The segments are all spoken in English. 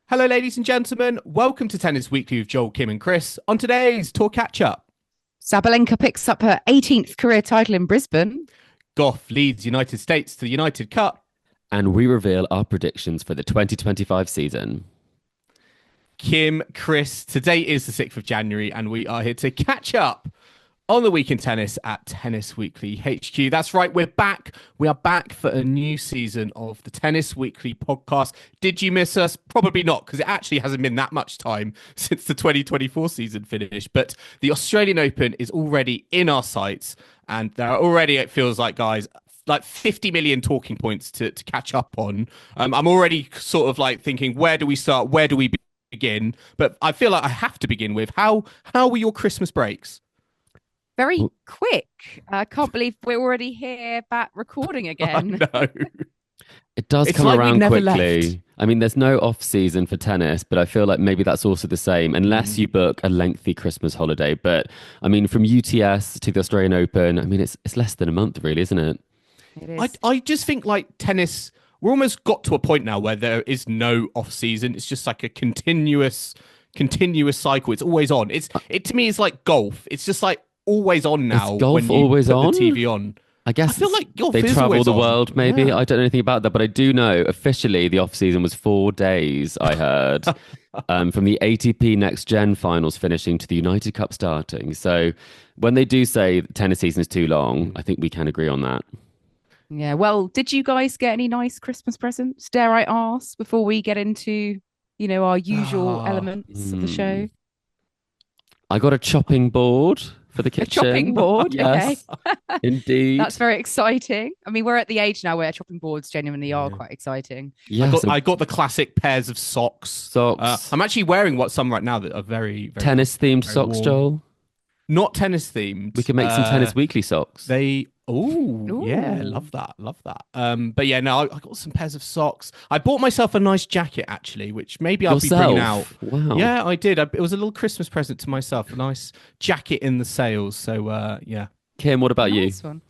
Hello, ladies and gentlemen. Welcome to Tennis Weekly with Joel, Kim, and Chris. On today's Tour Catch Up, Sabalenka picks up her 18th career title in Brisbane. Gauff leads United States to the United Cup. And we reveal our predictions for the 2025 season. Kim, Chris, today is the 6th of January, and we are here to catch up on the week in tennis at Tennis Weekly HQ. That's right, we're back. We are back for a new season of the Tennis Weekly podcast. Did you miss us? Probably not, because it actually hasn't been that much time since the 2024 season finished. But the Australian Open is already in our sights, and there are already, it feels like, guys, like 50 million talking points to catch up on. I'm already sort of like thinking, where do we start? Where do we begin? But I feel like I have to begin with, how were your Christmas breaks? Very quick. I can't believe we're already here back recording again. No. It does It's come like we've around never quickly. left. I mean, there's no off season for tennis, but I feel like maybe that's also the same, unless you book a lengthy Christmas holiday. But I mean, from UTS to the Australian Open, I mean, it's less than a month, really, isn't it? It is. I just think like tennis, we're almost got to a point now where there is no off season. It's just like a continuous cycle. It's always on. It to me is like golf. It's just like always on now. Is golf when you always put on? the TV on. I guess I feel like golf they is travel always the on. world, maybe. Yeah. I don't know anything about that, but I do know officially the off season was 4 days, I heard, from the ATP Next Gen finals finishing to the United Cup starting. So when they do say tennis season is too long, I think we can agree on that. Yeah. Well, did you guys get any nice Christmas presents? Dare I ask before we get into, our usual Ah, elements of the show? I got a chopping board for the A kitchen. chopping board. Yes, indeed. That's very exciting. I mean, we're at the age now where chopping boards genuinely are quite exciting. Yes, I got the classic pairs of socks. socks. I'm actually wearing some right now that are very, very Tennis themed very socks, warm. Joel. Not tennis themed. We can make some tennis weekly socks. Yeah, love that. But yeah, no, I got some pairs of socks. I bought myself a nice jacket actually, which maybe I'll be bringing out. Wow. Yeah, I did. It was a little Christmas present to myself, a nice jacket in the sales. So yeah. Kim, what about you? Nice one.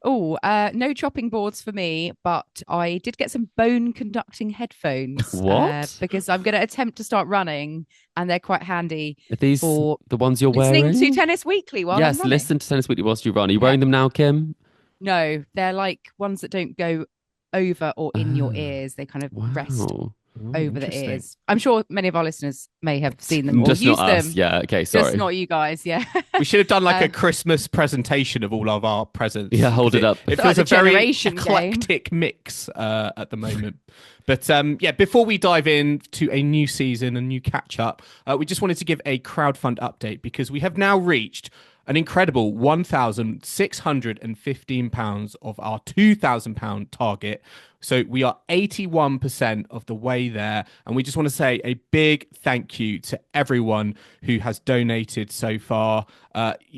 Oh, no chopping boards for me, but I did get some bone conducting headphones. What? Because I'm going to attempt to start running, and they're quite handy Are these for the ones you're listening wearing? to Tennis Weekly while I'm Yes, running. listen to Tennis Weekly whilst you run. Are you wearing them now, Kim? No, they're like ones that don't go over or in your Ah, ears. They kind of rest Wow. over the Interesting. ears. I'm sure many of our listeners may have seen them or Just used not them. us. Yeah, okay, sorry. Just not you guys. Yeah. We should have done like a Um, Christmas presentation of all of our presents. Yeah, hold it up. It It's like feels a the very generation game. eclectic mix at the moment. But yeah, before we dive in to a new season, a new catch up, we just wanted to give a crowdfund update because we have now reached an incredible £1,615 of our £2,000 target. So we are 81% of the way there. And we just want to say a big thank you to everyone who has donated so far.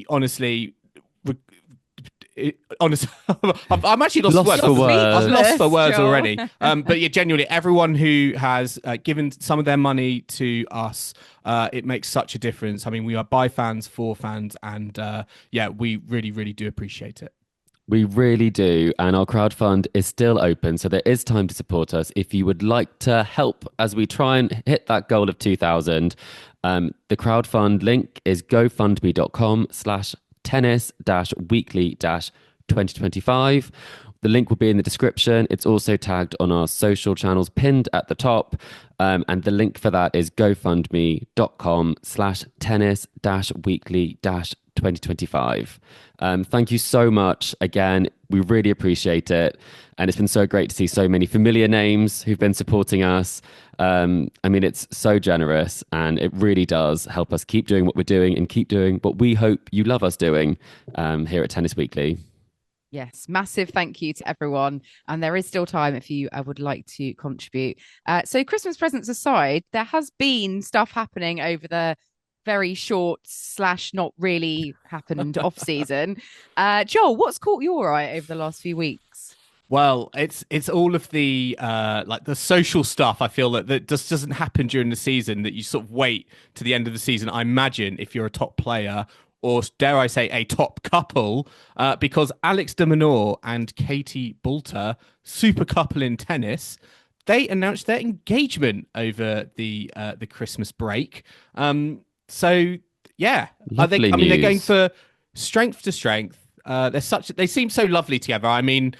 Honestly, honestly, I'm actually lost, Lost for words. for words. I've lost for words Joel. already. But yeah, genuinely, everyone who has given some of their money to us, it makes such a difference. I mean, we are by fans, for fans, and yeah, we really, really do appreciate it. We really do. And our crowdfund is still open. So there is time to support us. If you would like to help as we try and hit that goal of 2,000, the crowdfund link is gofundme.com/tennis-weekly-2025. The link will be in the description. It's also tagged on our social channels pinned at the top. And the link for that is gofundme.com/tennis-weekly-2025. Thank you so much. Again, we really appreciate it. And it's been so great to see so many familiar names who've been supporting us. I mean, it's so generous and it really does help us keep doing what we're doing and keep doing what we hope you love us doing here at Tennis Weekly. Yes, massive thank you to everyone. And there is still time if you would like to contribute. So Christmas presents aside, there has been stuff happening over the very short / not really happened off season. Joel, what's caught your eye over the last few weeks? Well, it's all of the like the social stuff. I feel that just doesn't happen during the season. That you sort of wait to the end of the season. I imagine if you're a top player, or dare I say a top couple, because Alex de Minaur and Katie Boulter, super couple in tennis, they announced their engagement over the Christmas break. So yeah, Lovely I mean, they're going news. for strength to strength. They seem so lovely together. I mean,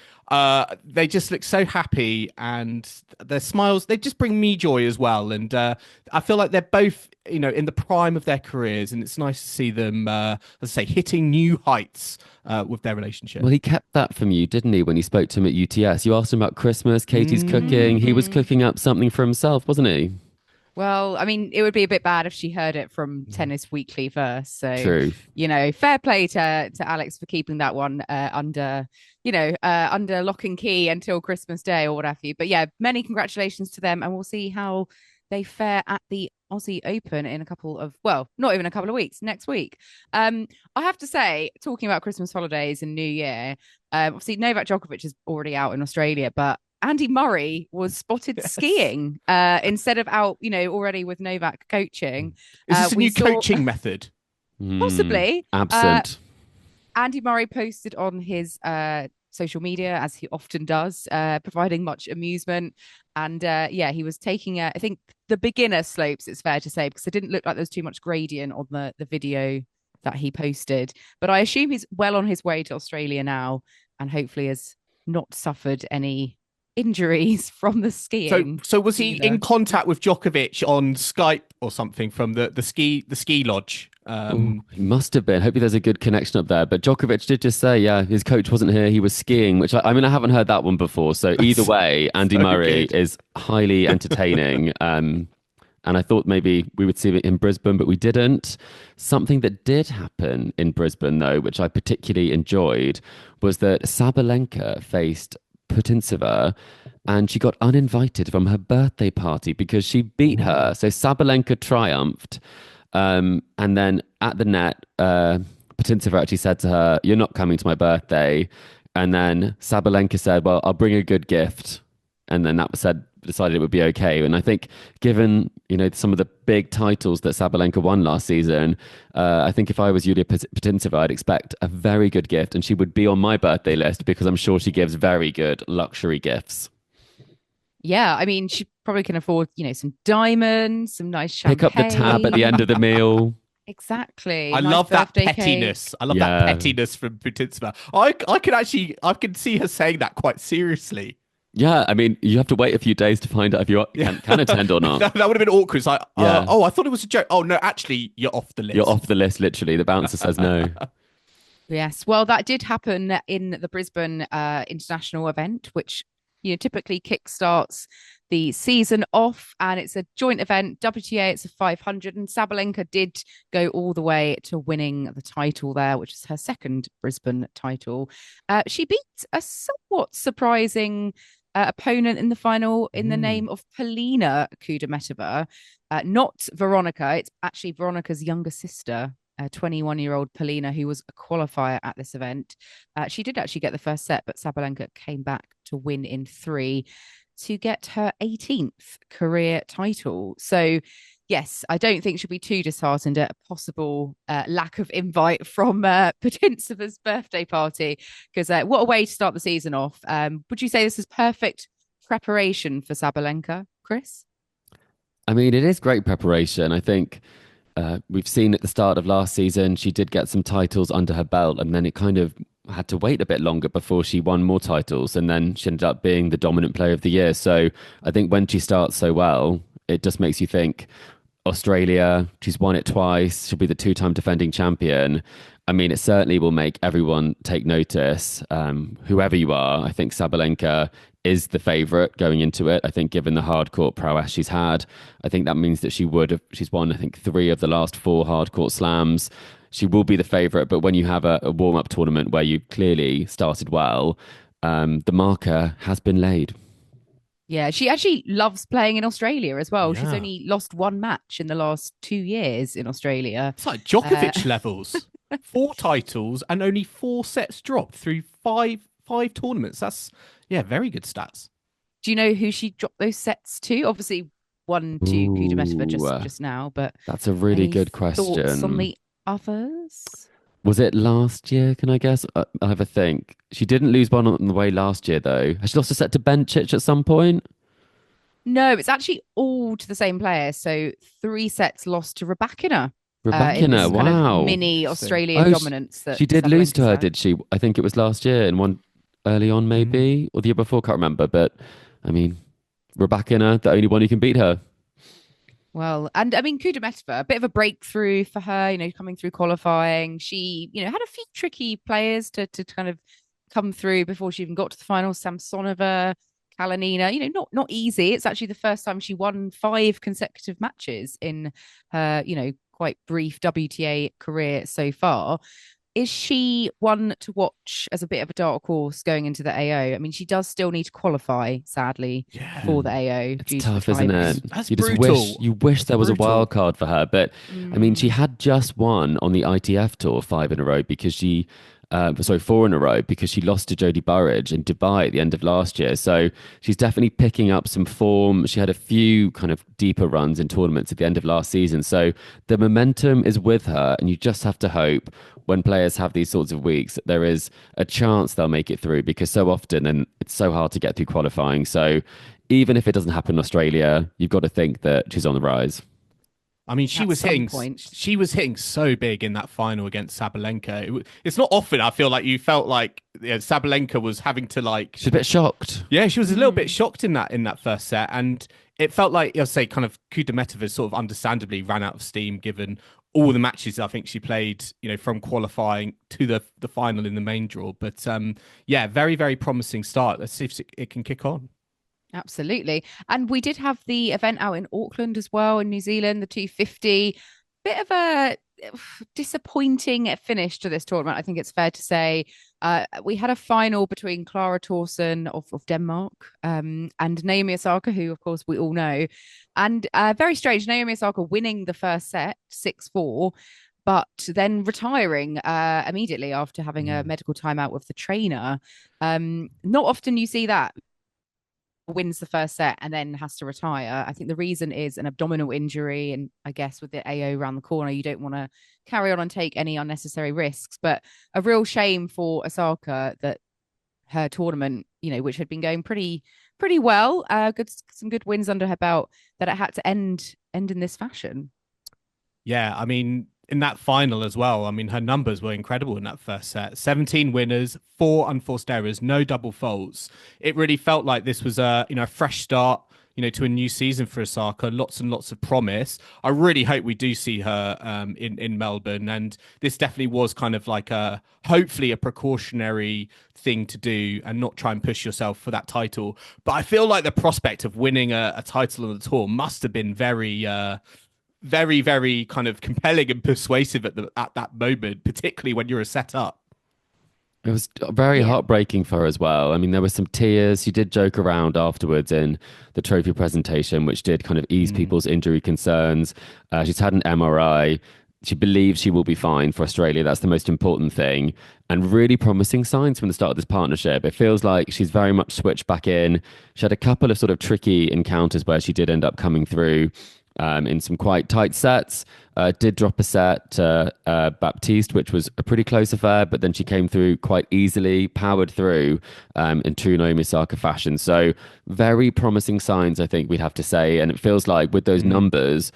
they just look so happy, and their smiles, they just bring me joy as well. And I feel like they're both, in the prime of their careers, and it's nice to see them, let's say, hitting new heights with their relationship. Well, he kept that from you, didn't he, when you spoke to him at UTS? You asked him about Christmas, Katie's cooking. He was cooking up something for himself, wasn't he? Well, I mean, it would be a bit bad if she heard it from Tennis Weekly first. So, True. Fair play to Alex for keeping that one under lock and key until Christmas Day or what have you. But yeah, many congratulations to them, and we'll see how they fare at the Aussie Open in not even a couple of weeks, next week. I have to say, talking about Christmas holidays and New Year, obviously Novak Djokovic is already out in Australia, but Andy Murray was spotted skiing instead of out, already with Novak coaching. Is this a new coaching method? Possibly. Absent. Andy Murray posted on his social media, as he often does, providing much amusement. And he was taking, I think, the beginner slopes, it's fair to say, because it didn't look like there was too much gradient on the video that he posted. But I assume he's well on his way to Australia now, and hopefully has not suffered any injuries from the skiing. So was he in contact with Djokovic on Skype or something from the ski lodge? He must have been. Hopefully there's a good connection up there. But Djokovic did just say, his coach wasn't here. He was skiing, which I haven't heard that one before. So either way, Andy Murray is highly entertaining. And I thought maybe we would see it in Brisbane, but we didn't. Something that did happen in Brisbane, though, which I particularly enjoyed, was that Sabalenka faced Putintseva, and she got uninvited from her birthday party because she beat her. So Sabalenka triumphed. And then at the net, Putintseva actually said to her, "You're not coming to my birthday." And then Sabalenka said, "Well, I'll bring a good gift." And then that was decided it would be okay. And I think given, some of the big titles that Sabalenka won last season, I think if I was Yulia Putintseva, I'd expect a very good gift. And she would be on my birthday list because I'm sure she gives very good luxury gifts. Yeah, I mean, she probably can afford, some diamonds, some nice champagne. Pick up the tab at the end of the meal. Exactly. I love that pettiness. Cake. I love that pettiness from Putintseva. I can see her saying that quite seriously. Yeah, I mean, you have to wait a few days to find out if you can attend or not. That would have been awkward. It's like, I thought it was a joke. Oh, no, actually, you're off the list. You're off the list, literally. The bouncer says no. Yes, well, that did happen in the Brisbane international event, which typically kickstarts the season off, and it's a joint event. WTA, it's a 500, and Sabalenka did go all the way to winning the title there, which is her second Brisbane title. She beat a somewhat surprising opponent in the final in the name of Polina Kudermetova, not Veronica. It's actually Veronica's younger sister, 21-year-old Polina, who was a qualifier at this event. She did actually get the first set, but Sabalenka came back to win in 3 to get her 18th career title. So yes, I don't think she'll be too disheartened at a possible lack of invite from Putintseva's birthday party, because what a way to start the season off. Would you say this is perfect preparation for Sabalenka, Chris? I mean, it is great preparation. I think we've seen at the start of last season, she did get some titles under her belt, and then it kind of had to wait a bit longer before she won more titles. And then she ended up being the dominant player of the year. So I think when she starts so well, it just makes you think, Australia, she's won it twice. She'll be the 2-time defending champion. I mean, it certainly will make everyone take notice. Whoever you are, I think Sabalenka is the favourite going into it. I think given the hardcourt prowess she's had, I think that means that she's won, I think, 3 of the last 4 hardcourt slams. She will be the favourite, but when you have a warm-up tournament where you clearly started well, the marker has been laid. Yeah, she actually loves playing in Australia as well. Yeah. She's only lost 1 match in the last 2 years in Australia. It's like Djokovic levels. 4 titles and only 4 sets dropped through five tournaments. That's, very good stats. Do you know who she dropped those sets to? Obviously, 1 to Kudermetova just now, but that's a really good question. Thoughts on the others? Was it last year? Can I guess? I have a think. She didn't lose one on the way last year, though. Has she lost a set to Bencic at some point? No, it's actually all to the same player. So 3 sets lost to Rebecca in this Rebecca, kind of wow. mini Interesting. Australian dominance that She did lose to Sabalenka's her, had. did she? I think it was last year in one early on, Mm. maybe, or the year before, can't remember. But I mean, Rebecca, the only one who can beat her. Well, and I mean, Kudermetova, a bit of a breakthrough for her, coming through qualifying. She, had a few tricky players to kind of come through before she even got to the final. Samsonova, Kalinina, not easy. It's actually the first time she won 5 consecutive matches in her, quite brief WTA career so far. Is she one to watch as a bit of a dark horse going into the AO? I mean, she does still need to qualify, sadly, Yeah. for the AO It's due to the tough, isn't timing. it? That's You just brutal. wish there was a Brutal. wild card for her. But I mean, she Mm. had just won on the ITF tour 5 in a row because sorry, 4 in a row because she lost to Jodie Burrage in Dubai at the end of last year. So she's definitely picking up some form. She had a few kind of deeper runs in tournaments at the end of last season. So the momentum is with her, and you just have to hope when players have these sorts of weeks that there is a chance they'll make it through, because so often and it's so hard to get through qualifying. So even if it doesn't happen in Australia, you've got to think that she's on the rise. I mean, she At was some hitting. point. She was hitting so big in that final against Sabalenka. It's not often I feel like you felt like Sabalenka was having to like. She's a bit shocked. Yeah, she was a little bit Mm. shocked in that first set, and it felt like I'll say kind of Kudermetova sort of understandably ran out of steam given all the matches I think she played, from qualifying to the final in the main draw. But yeah, very very promising start. Let's see if it can kick on. Absolutely. And we did have the event out in Auckland as well, in New Zealand, the 250. Bit of a disappointing finish to this tournament, I think it's fair to say. We had a final between Clara Tauson of Denmark and Naomi Osaka, who, of course, we all know. And very strange, Naomi Osaka winning the first set, 6-4, but then retiring immediately after having a medical timeout with the trainer. Not often you see that. Wins the first set and then has to retire. I think the reason is an abdominal injury. And I guess with the AO around the corner, you don't want to carry on and take any unnecessary risks. But a real shame for Osaka that her tournament, which had been going pretty well, some good wins under her belt, that it had to end in this fashion. Yeah, I mean, in that final as well, I mean, her numbers were incredible in that first set. 17 winners, 4 unforced errors, no double faults. It really felt like this was a fresh start, to a new season for Osaka. Lots and lots of promise. I really hope we do see her in Melbourne. And this definitely was kind of like hopefully a precautionary thing to do and not try and push yourself for that title. But I feel like the prospect of winning a title on the tour must have been very very, very kind of compelling and persuasive at that moment, particularly when you're set up. It was very Yeah. heartbreaking for her as well. I mean, there were some tears. She did joke around afterwards in the trophy presentation, which did kind of ease people's injury concerns. She's had an MRI. She believes she will be fine for Australia. That's the most important thing. And really promising signs from the start of this partnership. It feels like she's very much switched back in. She had a couple of sort of tricky encounters where she did end up coming through in some quite tight sets. Did drop a set to Baptiste, which was a pretty close affair, but then she came through quite easily, powered through in true Naomi Osaka fashion. So very promising signs, I think we'd have to say. And it feels like with those numbers,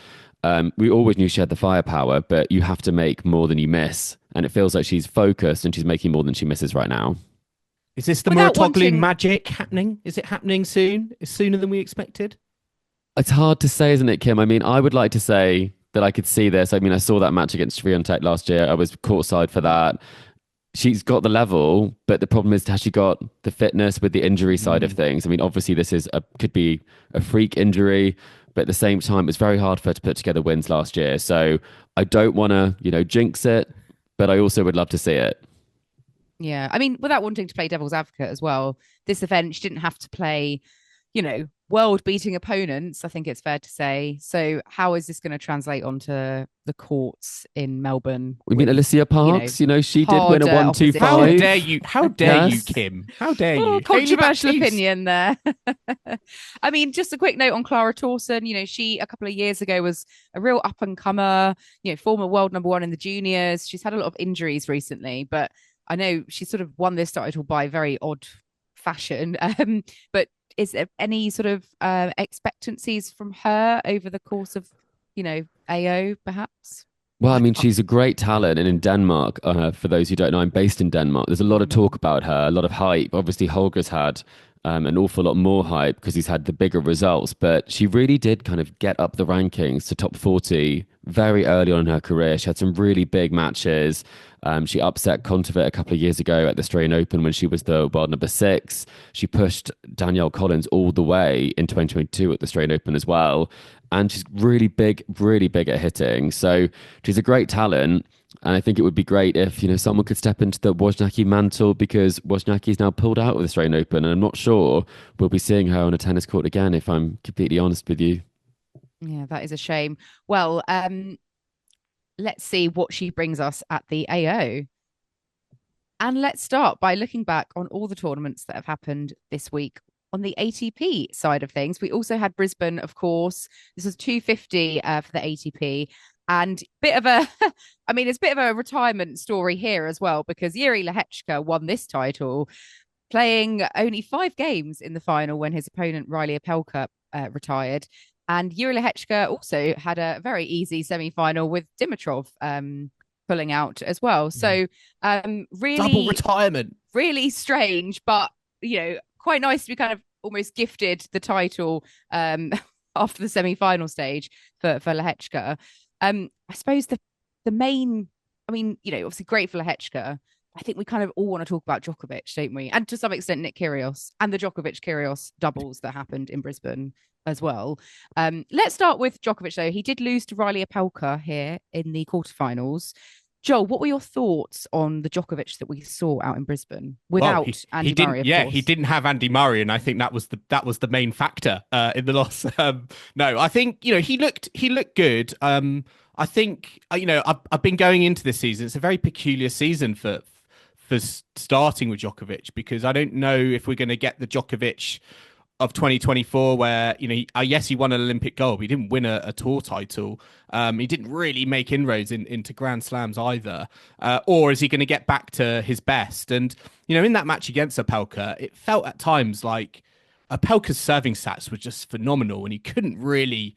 we always knew she had the firepower, but you have to make more than you miss. And it feels like she's focused and she's making more than she misses right now. Is this the Without Muratoglu wanting- magic happening? Is it happening soon? Sooner than we expected? It's hard to say, isn't it, Kim? I mean, I would like to say that I could see this. I mean, I saw that match against Swiatek last year. I was courtside for that. She's got the level, but the problem is, has she got the fitness with the injury side of things? I mean, obviously this could be a freak injury, but at the same time, it's very hard for her to put together wins last year. So I don't want to, jinx it, but I also would love to see it. Yeah. I mean, without wanting to play devil's advocate as well, this event, she didn't have to play, world beating opponents, I think it's fair to say. So how is this going to translate onto the courts in Melbourne? We mean Alicia Parks, she did win a harder 1-2-5. opposition. How dare you? How dare you, Yes. Kim? How dare you? Oh, Hayley controversial Baptiste. opinion there. I mean, just a quick note on Clara Tauson. She a couple of years ago was a real up and comer, former world number 1 in the juniors. She's had a lot of injuries recently, but I know she sort of won this title by very odd fashion. But is there any sort of expectancies from her over the course of, AO perhaps? Well, I mean, she's a great talent. And in Denmark, for those who don't know, I'm based in Denmark. There's a lot of talk about her, a lot of hype. Obviously, Holger's had an awful lot more hype because he's had the bigger results. But she really did kind of get up the rankings to top 40 very early on in her career. She had some really big matches. She upset Kontaveit a couple of years ago at the Australian Open when she was the world number 6. She pushed Danielle Collins all the way in 2022 at the Australian Open as well. And she's really big at hitting. So she's a great talent. And I think it would be great if, someone could step into the Wozniacki mantle, because Wozniacki's now pulled out of the Australian Open. And I'm not sure we'll be seeing her on a tennis court again, if I'm completely honest with you. Yeah, that is a shame. Well, let's see what she brings us at the AO. And let's start by looking back on all the tournaments that have happened this week. On the ATP side of things, we also had Brisbane, of course. This was 250 for the ATP. And it's a bit of a retirement story here as well, because Jiri Lehecka won this title, playing only 5 games in the final when his opponent, Reiley Opelka, retired. And Jiri Lehecka also had a very easy semi-final with Dimitrov pulling out as well. So really... double retirement. Really strange, but, quite nice to be kind of almost gifted the title after the semi-final stage for Lehecka. I suppose the main, obviously great for Lehecka. I think we kind of all want to talk about Djokovic, don't we? And to some extent, Nick Kyrgios and the Djokovic-Kyrgios doubles that happened in Brisbane as well. Let's start with Djokovic, though. He did lose to Reiley Opelka here in the quarterfinals. Joel, what were your thoughts on the Djokovic that we saw out in Brisbane without Andy Murray? He didn't have Andy Murray, and I think that was the main factor in the loss. No, I think he looked good. I think I've been going into this season. It's a very peculiar season for starting with Djokovic, because I don't know if we're going to get the Djokovic of 2024 where he won an Olympic gold, but he didn't win a tour title. He didn't really make inroads into Grand Slams either. Or is he going to get back to his best? And in that match against Opelka, it felt at times like Opelka's serving stats were just phenomenal, and he couldn't really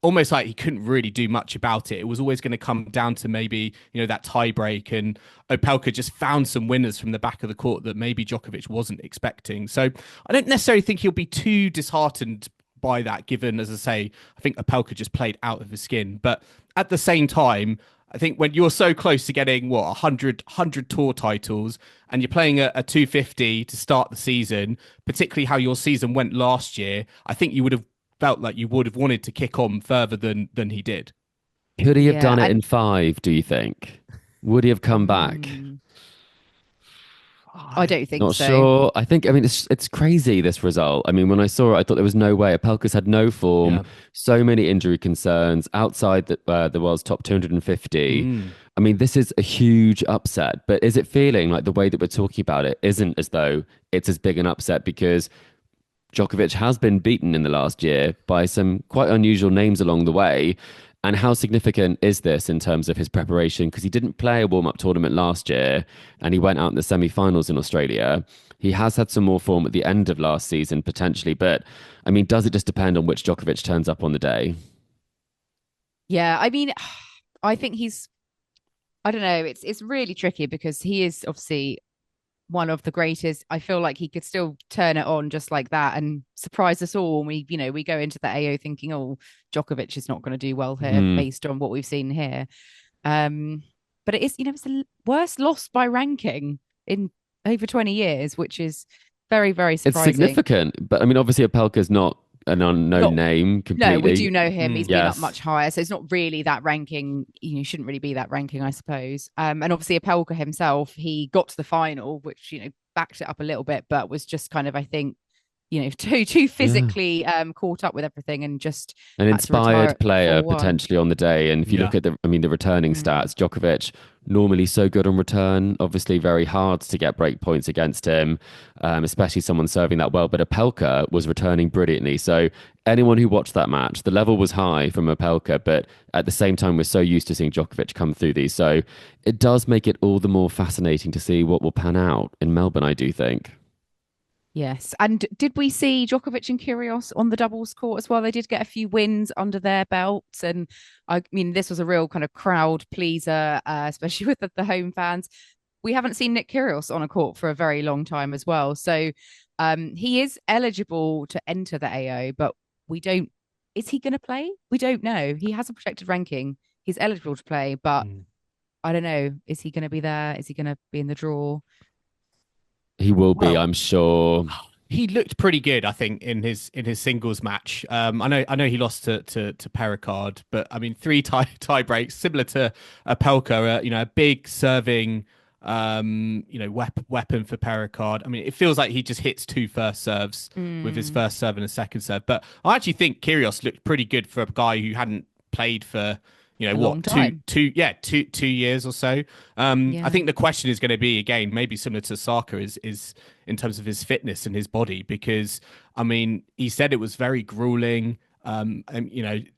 do much about it. It was always going to come down to maybe, that tie break, and Opelka just found some winners from the back of the court that maybe Djokovic wasn't expecting. So I don't necessarily think he'll be too disheartened by that, given, as I say, I think Opelka just played out of his skin. But at the same time, I think when you're so close to getting 100 tour titles, and you're playing a 250 to start the season, particularly how your season went last year, I think you would have felt like you would have wanted to kick on further than he did. Could he have done it in 5, do you think? Would he have come back? I don't think Not so. sure. It's crazy, this result. When I saw it, I thought there was no way. Opelka's had no form, so many injury concerns outside the world's top 250. This is a huge upset, but is it feeling like the way that we're talking about it isn't as though it's as big an upset, because Djokovic has been beaten in the last year by some quite unusual names along the way? And how significant is this in terms of his preparation? Because he didn't play a warm-up tournament last year, and he went out in the semi-finals in Australia. He has had some more form at the end of last season, potentially. But, does it just depend on which Djokovic turns up on the day? Yeah, I think I don't know. It's really tricky, because he is obviously one of the greatest. I feel like he could still turn it on just like that and surprise us all. And we go into the AO thinking, oh, Djokovic is not going to do well here based on what we've seen here. But it is, it's the worst loss by ranking in over 20 years, which is very, very surprising. It's significant, but obviously Opelka's not an unknown name completely. No, we do know him. He's been up much higher, so it's not really that ranking. Shouldn't really be that ranking, I suppose. And obviously Opelka himself, he got to the final, which backed it up a little bit, but was just kind of, I think, too physically caught up with everything, and just an inspired player potentially on the day. And if you look at the returning stats, Djokovic normally so good on return, obviously very hard to get break points against him, especially someone serving that well. But Opelka was returning brilliantly. So anyone who watched that match, the level was high from Opelka, but at the same time, we're so used to seeing Djokovic come through these. So it does make it all the more fascinating to see what will pan out in Melbourne, I do think. Yes. And did we see Djokovic and Kyrgios on the doubles court as well? They did get a few wins under their belts. And I mean, this was a real kind of crowd pleaser, especially with the home fans. We haven't seen Nick Kyrgios on a court for a very long time as well. So he is eligible to enter the AO, but we don't. Is he going to play? We don't know. He has a protected ranking. He's eligible to play, but I don't know. Is he going to be there? Is he going to be in the draw? He will be, I'm sure. He looked pretty good, I think, in his singles match. I know he lost to Pericard, but I mean, 3 tie breaks, similar to Opelka, a big serving weapon for Pericard. I mean, it feels like he just hits 2 first serves with his first serve and a second serve. But I actually think Kyrgios looked pretty good for a guy who hadn't played for two years or so. I think the question is going to be, again, maybe similar to Osaka, is in terms of his fitness and his body, because I mean, he said it was very grueling. And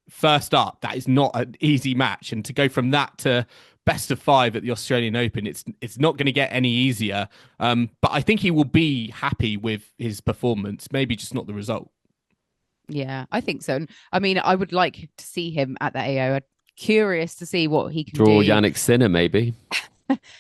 first up, that is not an easy match, and to go from that to best of 5 at the Australian Open, it's not going to get any easier. But I think he will be happy with his performance, maybe just not the result. Yeah, I think so. I mean, I would like to see him at the AO. Curious to see what he can draw do. Yannick Sinner, maybe.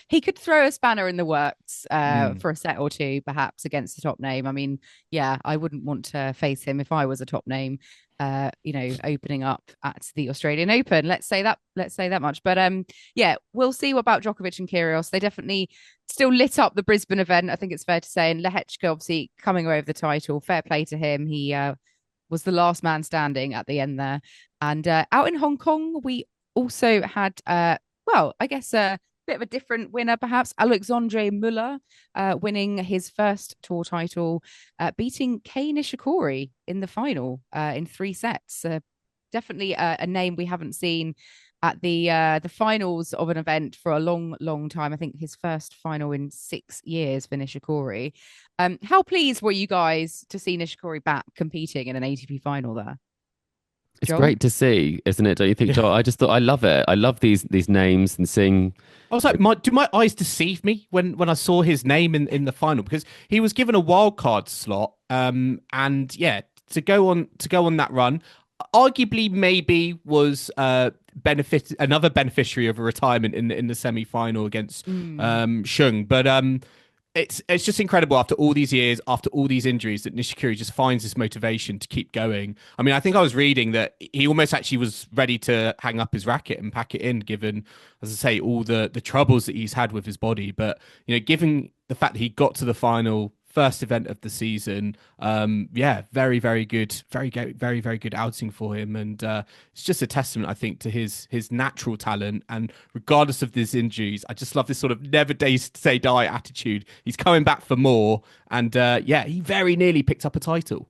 He could throw a spanner in the works for a set or two, perhaps, against the top name. I mean, yeah, I wouldn't want to face him if I was a top name, opening up at the Australian Open. Let's say that much. But yeah, we'll see about Djokovic and Kyrgios. They definitely still lit up the Brisbane event, I think it's fair to say. And Lehechka, obviously, coming away with the title. Fair play to him. He was the last man standing at the end there. And out in Hong Kong, we also had, I guess a bit of a different winner, perhaps. Alexandre Muller winning his first tour title, beating Kei Nishikori in the final in 3 sets. Definitely a name we haven't seen at the finals of an event for a long, long time. I think his first final in 6 years for Nishikori. How pleased were you guys to see Nishikori back competing in an ATP final there? It's great to see, isn't it? Don't you think, Joel? I just thought, I love it. I love these names and seeing. I was like, do my eyes deceive me when I saw his name in the final? Because he was given a wild card slot, and yeah, to go on that run, arguably maybe was another beneficiary of a retirement in the semi final against Shung, but It's just incredible after all these years, after all these injuries, that Nishikori just finds this motivation to keep going. I mean, I think I was reading that he almost actually was ready to hang up his racket and pack it in, given, as I say, all the troubles that he's had with his body. But, given the fact that he got to the final, first event of the season, very, very good, very, very, very good outing for him. And it's just a testament, I think, to his natural talent. And regardless of these injuries, I just love this sort of never say die attitude. He's coming back for more. And he very nearly picked up a title.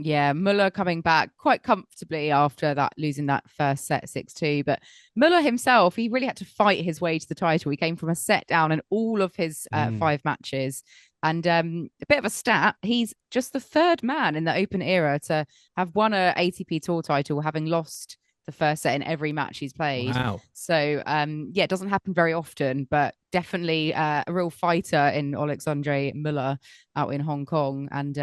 Yeah, Muller coming back quite comfortably after that, losing that first set 6-2. But Muller himself, he really had to fight his way to the title. He came from a set down in all of his 5 matches. And a bit of a stat, he's just the 3rd man in the Open era to have won a ATP Tour title, having lost the first set in every match he's played. Wow. So, it doesn't happen very often, but definitely a real fighter in Alexandre Muller out in Hong Kong. And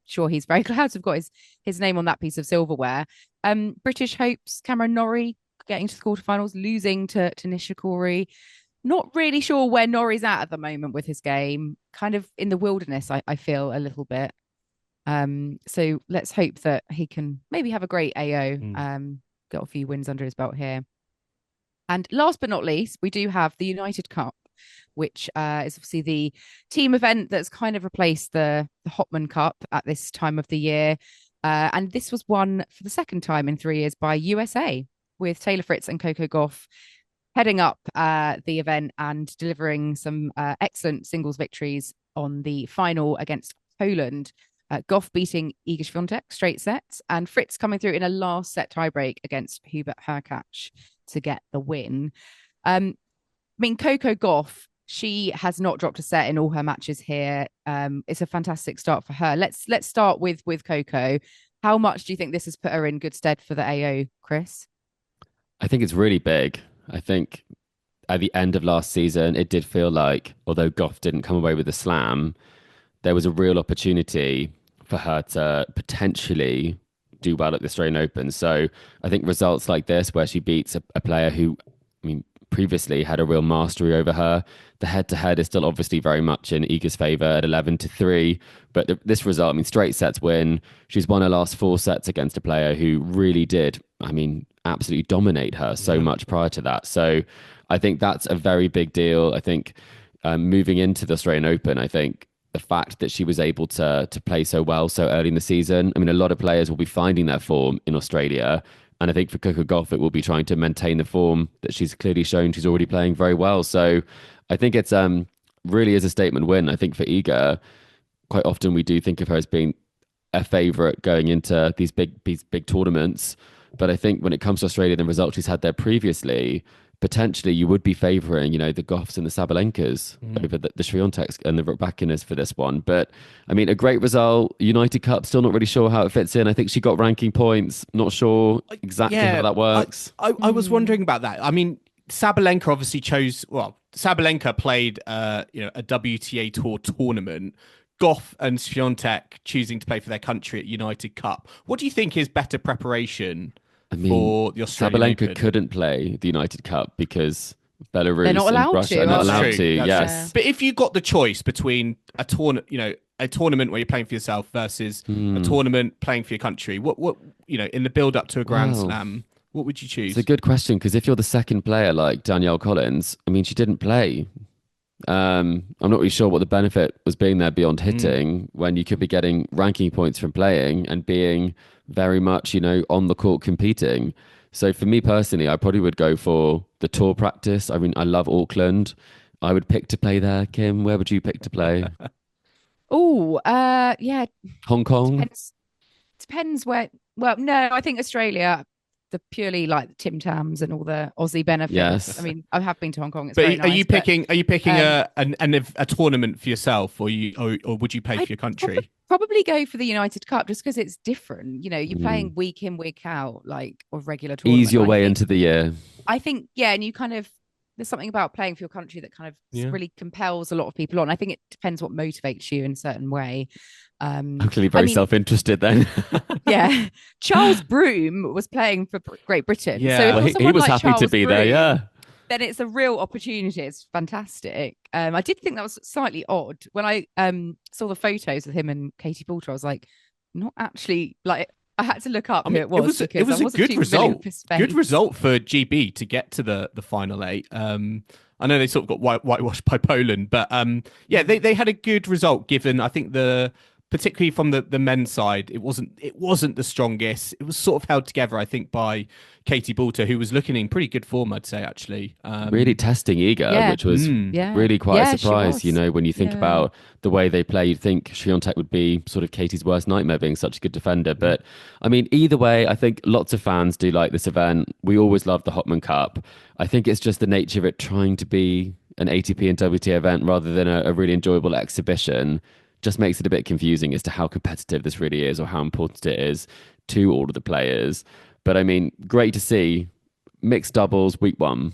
sure, he's very glad to have got his name on that piece of silverware. British hopes, Cameron Norrie getting to the quarterfinals, losing to Nishikori. Not really sure where Norrie's at the moment with his game. Kind of in the wilderness, I feel a little bit. So let's hope that he can maybe have a great AO, got a few wins under his belt here. And last but not least, we do have the United Cup, which is obviously the team event that's kind of replaced the Hopman Cup at this time of the year. And this was won for the second time in 3 years by USA, with Taylor Fritz and Coco Gauff heading up the event and delivering some excellent singles victories on the final against Poland. Gauff beating Iga Swiatek straight sets, and Fritz coming through in a last set tiebreak against Hubert Hurkacz to get the win. I mean, Coco Gauff, she has not dropped a set in all her matches here. It's a fantastic start for her. Let's start with Coco. How much do you think this has put her in good stead for the AO, Chris? I think it's really big. I think at the end of last season, it did feel like, although Gauff didn't come away with the slam, there was a real opportunity for her to potentially do well at the Australian Open. So I think results like this, where she beats a player who, I mean, previously had a real mastery over her. The head-to-head is still obviously very much in Iga's favour at 11-3. But this result, I mean, straight sets win. She's won her last 4 sets against a player who really did, I mean, absolutely dominate her so much prior to that. So I think that's a very big deal. I think moving into the Australian Open, I think the fact that she was able to play so well so early in the season, I mean, a lot of players will be finding their form in Australia. And I think for Coco Gauff, it will be trying to maintain the form that she's clearly shown she's already playing very well. So I think it's really is a statement win. I think for Iga, quite often we do think of her as being a favourite going into these big tournaments. But I think when it comes to Australia, the results she's had there previously, potentially you would be favouring, the Gauffs and the Sabalenkas over the Swiateks and the Rybakines for this one. But I mean, a great result. United Cup, still not really sure how it fits in. I think she got ranking points. Not sure exactly how that works. I was wondering about that. I mean, Sabalenka obviously Sabalenka played a WTA Tour tournament. Gauff and Swiatek choosing to play for their country at United Cup. What do you think is better preparation? I mean, for the Australian Sabalenka Open? Couldn't play the United Cup because Belarus They're not allowed and Russia to. are not That's allowed true. to. That's Yes. But if you got the choice between a tournament where you're playing for yourself versus a tournament playing for your country, what in the build up to a Grand Slam, what would you choose? It's a good question because if you're the second player like Danielle Collins, I mean, she didn't play. I'm not really sure what the benefit was being there beyond hitting when you could be getting ranking points from playing and being very much, on the court competing. So for me personally, I probably would go for the tour practice. I mean, I love Auckland. I would pick to play there. Kim, where would you pick to play? Yeah. Hong Kong? Depends where. Well, no, I think Australia, the purely like the Tim Tams and all the Aussie benefits. Yes. I mean, I have been to Hong Kong. It's but very nice, are you picking a tournament for yourself, or would you play for your country? Probably go for the United Cup just because it's different. You're playing week in, week out, like a regular tournament. Ease your way into the year. I think, and you kind of, there's something about playing for your country that kind of really compels a lot of people on. I think it depends what motivates you in a certain way. I'm clearly very self-interested then. Yeah. Charles Broome was playing for Great Britain. Yeah, so he was happy to be there, yeah. Then it's a real opportunity. It's fantastic. I did think that was slightly odd. When I saw the photos of him and Katie Boulter, I was like, not actually, like, I had to look up who it was. It was a good result. Good result for GB to get to the final 8. I know they sort of got whitewashed by Poland, but they had a good result given, I think, particularly from the men's side, it wasn't the strongest. It was sort of held together, I think, by Katie Boulter, who was looking in pretty good form, I'd say, actually. Really testing Iga, which was really quite a surprise. When you think about the way they play, you'd think Swiatek would be sort of Katie's worst nightmare, being such a good defender. But I mean, either way, I think lots of fans do like this event. We always love the Hopman Cup. I think it's just the nature of it trying to be an ATP and WTA event rather than a really enjoyable exhibition. Just makes it a bit confusing as to how competitive this really is or how important it is to all of the players. But I mean, great to see mixed doubles week 1.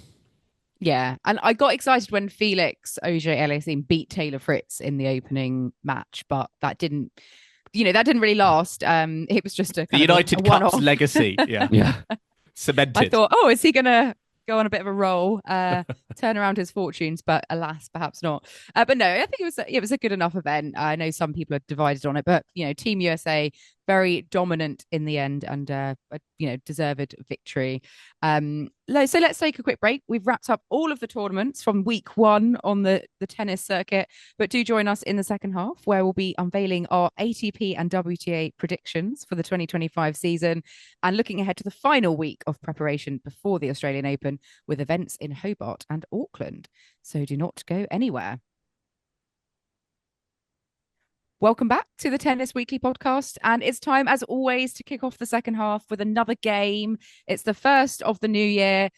Yeah, and I got excited when Felix Auger-Aliassime beat Taylor Fritz in the opening match, but that didn't really last. It was just the United Cup's legacy. Yeah. Cemented. I thought, is he going to go on a bit of a roll, turn around his fortunes, but alas, perhaps not. But no, I think it was a good enough event. I know some people are divided on it, but Team USA very dominant in the end and deserved victory. So let's take a quick break. We've wrapped up all of the tournaments from week 1 on the tennis circuit, but do join us in the second half where we'll be unveiling our ATP and WTA predictions for the 2025 season and looking ahead to the final week of preparation before the Australian Open with events in Hobart and Auckland. So do not go anywhere. Welcome back to the Tennis Weekly podcast. And it's time, as always, to kick off the second half with another game. It's the first of the new year.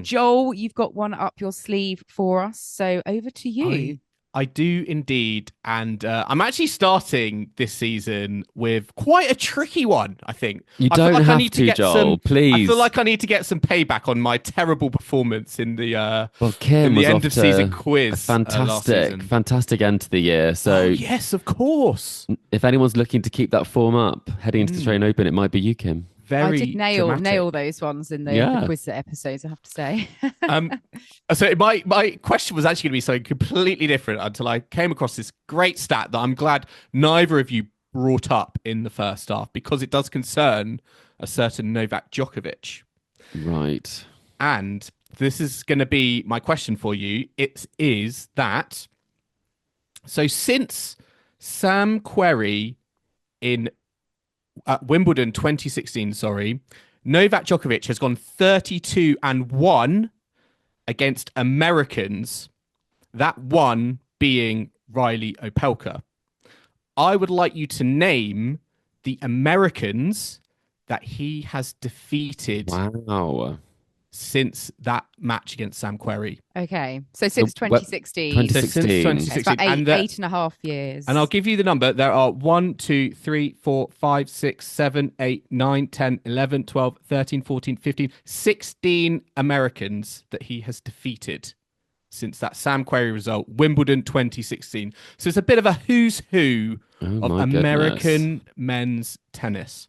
Joel, you've got one up your sleeve for us. So over to you. I do indeed. And I'm actually starting this season with quite a tricky one, I think. You I feel don't like I have need to, get Joel, I please. feel like I need to get some payback on my terrible performance in the Well, Kim in the was end off of to season a quiz last season. fantastic end to the year. So Oh, yes, of course. if anyone's looking to keep that form up heading into the Australian Open, it might be you, Kim. I Very did dramatic. nail those ones in the quiz episodes, I have to say. So my question was actually going to be something completely different until I came across this great stat that I'm glad neither of you brought up in the first half, because it does concern a certain Novak Djokovic. Right. And this is going to be my question for you. It is that, so since Sam Querrey in Wimbledon 2016, Novak Djokovic has gone 32-1 against Americans, that one being Reiley Opelka. I would like you to name the Americans that he has defeated since that match against Sam Querrey. Okay, so since 2016. 2016. Since It's about 8.5 years. And I'll give you the number. There are 1, 2, 3, 4, 5, 6, 7, 8, 9, 10, 11, 12, 13, 14, 15, 16 Americans that he has defeated since that Sam Querrey result, Wimbledon 2016. So it's a bit of a who's who of American men's tennis.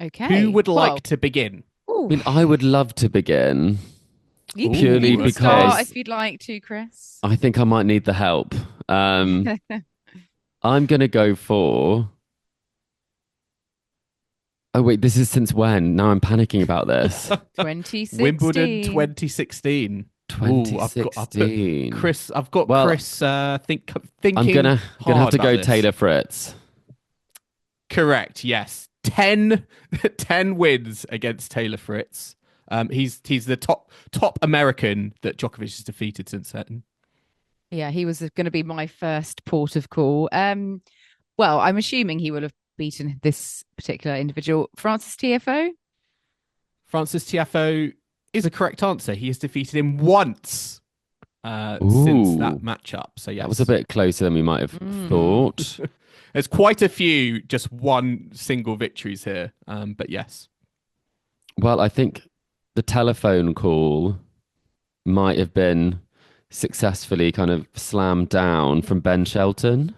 Okay. Who would like to begin? I mean, I would love to begin. You purely can because start if you'd like to, Chris. I think I might need the help. I'm going to go for... Oh, wait, this is since when? Now I'm panicking about this. 2016. Wimbledon 2016. 2016. I've got Chris thinking. I'm gonna have to go this. Taylor Fritz. Correct, yes. 10 wins against Taylor Fritz. He's the top American that Djokovic has defeated since then. Yeah, he was going to be my first port of call. Well, I'm assuming he will have beaten this particular individual. Francis Tiafoe? Francis Tiafoe is a correct answer. He has defeated him once since that matchup. So yes. That was a bit closer than we might have thought. There's quite a few just one single victories here. But yes. Well, I think the telephone call might have been successfully kind of slammed down from Ben Shelton.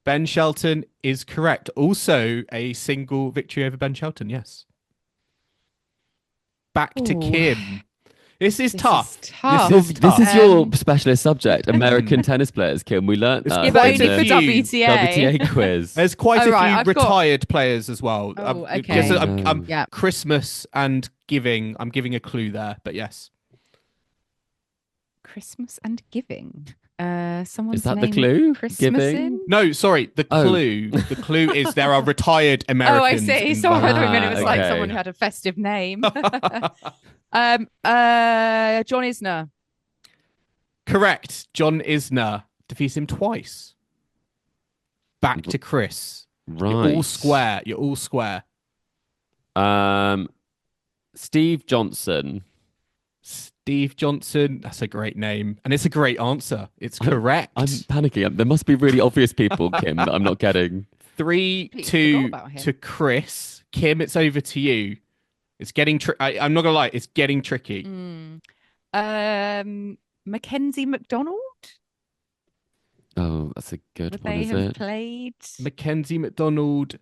Ben Shelton is correct. Also a single victory over Ben Shelton, yes. Back to Kim. This is tough. This is your specialist subject, American tennis players, Kim. We learnt that. Yeah, but only for WTA. WTA quiz. There's quite a few retired players as well. Oh, okay. Christmas and giving. I'm giving a clue there, but yes. Christmas and giving. Someone's is that the name clue? Christmas Giving? in? No, sorry. The clue. The clue is there are retired Americans. Oh, I see. Sorry, I thought it was like someone who had a festive name. John Isner. Correct. John Isner defeats him twice. Back to Chris. Right. You're all square. Steve Johnson. Steve Johnson. That's a great name. And it's a great answer. It's correct. I'm panicking. There must be really obvious people, Kim, that I'm not getting. 3-2 to Chris. Kim, it's over to you. It's getting I'm not going to lie. It's getting tricky. Mackenzie McDonald? Oh, that's a good Would one, they is have it? played? Mackenzie McDonald.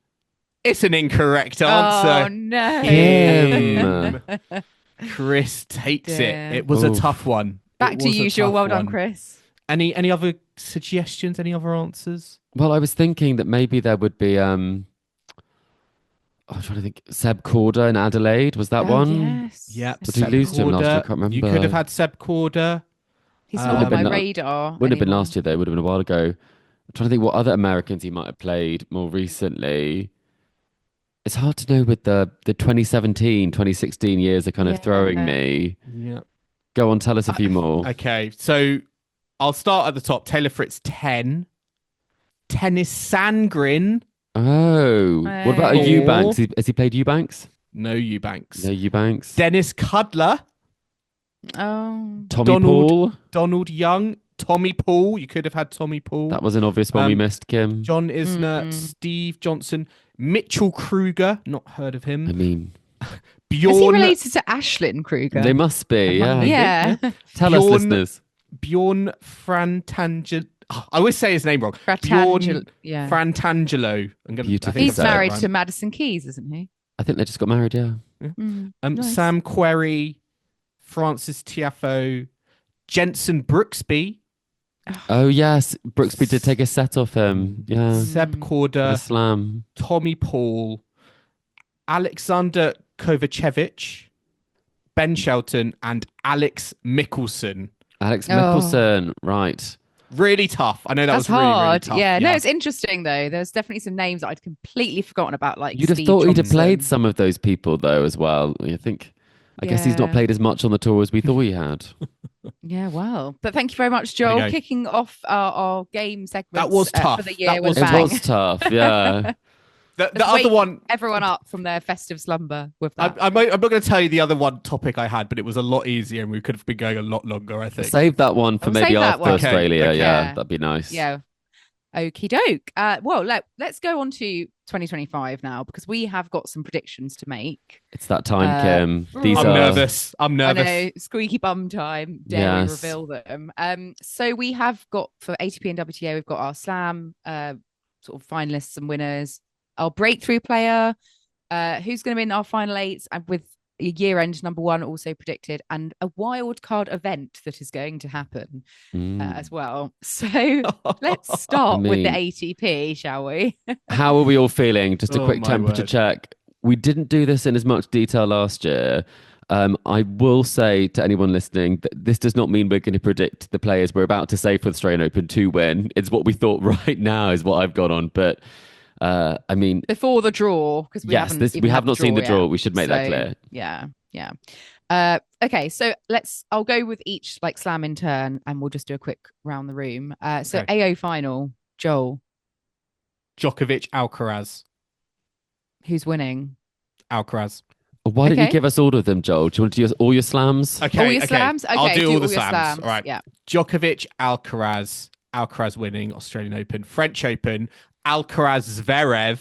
It's an incorrect answer. Oh, no. Kim. Chris takes it. It was a tough one. Back to usual. Well done, Chris. Any other suggestions? Any other answers? Well, I was thinking that maybe there would be I'm trying to think. Seb Corder in Adelaide, was that one? Yes. Yep. Did he lose to him last year? I can't remember. You could have had Seb Corder. He's not on my radar. Wouldn't have been last year though, it would have been a while ago. I'm trying to think what other Americans he might have played more recently. It's hard to know with the 2017, 2016 years are kind of throwing me. Yeah. Go on, tell us a few more. Okay, so I'll start at the top. Taylor Fritz, 10. Tennis Sandgren. Oh. What about a Eubanks? Has he played Eubanks? No Eubanks. No Eubanks. Dennis Kudler. Oh. Tommy Paul. Donald Young. Tommy Paul. You could have had Tommy Paul. That was an obvious one we missed, Kim. John Isner, Steve Johnson, Mitchell Kruger. Not heard of him. I mean, Bjorn. Is he related to Ashlyn Kruger? they must be. Yeah. Yeah. Tell us, listeners. Bjorn Frantangelo. I always say his name wrong. Fratangelo. Frantangelo. Beautifully He's said. married to Madison Keys, isn't he? I think they just got married. Yeah. Nice. Sam Querrey, Francis Tiafoe, Jensen Brooksby, Oh yes, Brooksby did take a set off him. Yeah. Seb The Korda, slam. Tommy Paul, Alexander Kovacevic, Ben Shelton, and Alex Mickelson. Alex Mickelson, right. Really tough. I know that That's was really, hard. really tough. Yeah, no, it's interesting though. There's definitely some names that I'd completely forgotten about, like You'd have Steve thought he'd have Johnson. played some of those people though as well. I guess he's not Yeah. played as much on the tour as we thought he had. Yeah, well, but thank you very much, There you Joel, go. kicking off our game segment. That was tough. For the year That with was It bang. was tough, yeah. The Let's other wake one, everyone up from their festive slumber with that. I'm not going to tell you the other one topic I had, but it was a lot easier and we could have been going a lot longer, I think. Save that one for We'll maybe save that after one. Okay, Australia. okay. Yeah, Yeah. that'd be nice. Yeah. Okie doke. Well, let's go on to 2025 now, because we have got some predictions to make. It's that time, Kim. These I'm are nervous. I'm nervous. I know, squeaky bum time. Dare we Yes. reveal them? So we have got for ATP and WTA, we've got our slam sort of finalists and winners, our breakthrough player, who's going to win our final eights, and with a year-end number one also predicted, and a wild card event that is going to happen as well. So let's start with the ATP, shall we? How are we all feeling? Just a Oh, quick my temperature word. check. We didn't do this in as much detail last year. I will say to anyone listening that this does not mean we're going to predict the players we're about to say for the Australian Open to win. It's what we thought right now is what I've got on. But I mean, Before the draw, because we yes, haven't even we had have not seen the draw. yet. We should make that So, clear. Yeah. Okay, so I'll go with each like slam in turn, and we'll just do a quick round the room. So Okay. AO final, Joel, Djokovic, Alcaraz. who's winning? Alcaraz. Why don't you Okay. give us all of them, Joel? Do you want to do all your slams? Okay, All your slams? Okay, I'll do all the your slams. All right. Yeah. Djokovic, Alcaraz. Alcaraz winning Australian Open. French Open, Alcaraz, Zverev.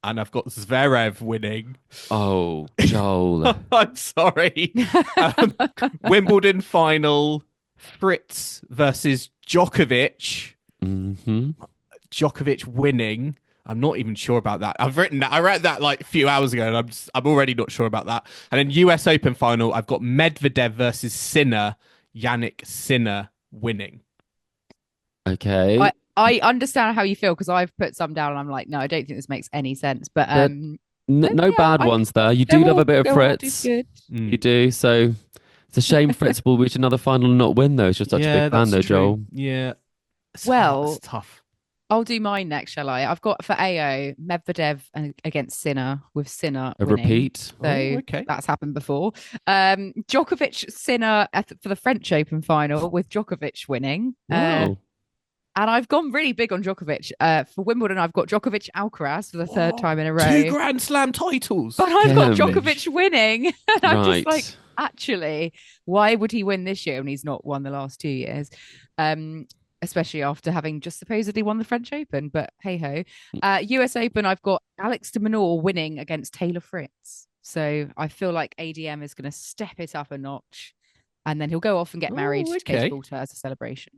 And I've got Zverev winning. Oh, Joel. I'm sorry. Wimbledon final, Fritz versus Djokovic. hmm Djokovic winning. I'm not even sure about that. I read that like a few hours ago, and I'm already not sure about that. And then US Open final, I've got Medvedev versus Sinner. Yannick Sinner winning. Okay. I understand how you feel, because I've put some down and I'm like, no, I don't think this makes any sense. But No yeah, bad ones there. You do love a bit of Fritz. Good. You do. So it's a shame Fritz will reach another final and not win, though. He's just such a big fan, though, Joel. Yeah. Well, it's tough. I'll do mine next, shall I? I've got for AO Medvedev against Sinner, with Sinner A winning. repeat. So Oh, okay. that's happened before. Djokovic Sinner for the French Open final, with Djokovic winning. Wow. And I've gone really big on Djokovic. For Wimbledon, I've got Djokovic Alcaraz for the third time in a row. 2 Grand Slam titles. But I've got Damn. Djokovic winning. And I'm Right. just like, actually, why would he win this year when he's not won the last 2 years? Especially after having just supposedly won the French Open. But hey ho. US Open, I've got Alex de Minaur winning against Taylor Fritz. So I feel like ADM is going to step it up a notch. And then he'll go off and get married to okay. Kate Boulter as a celebration.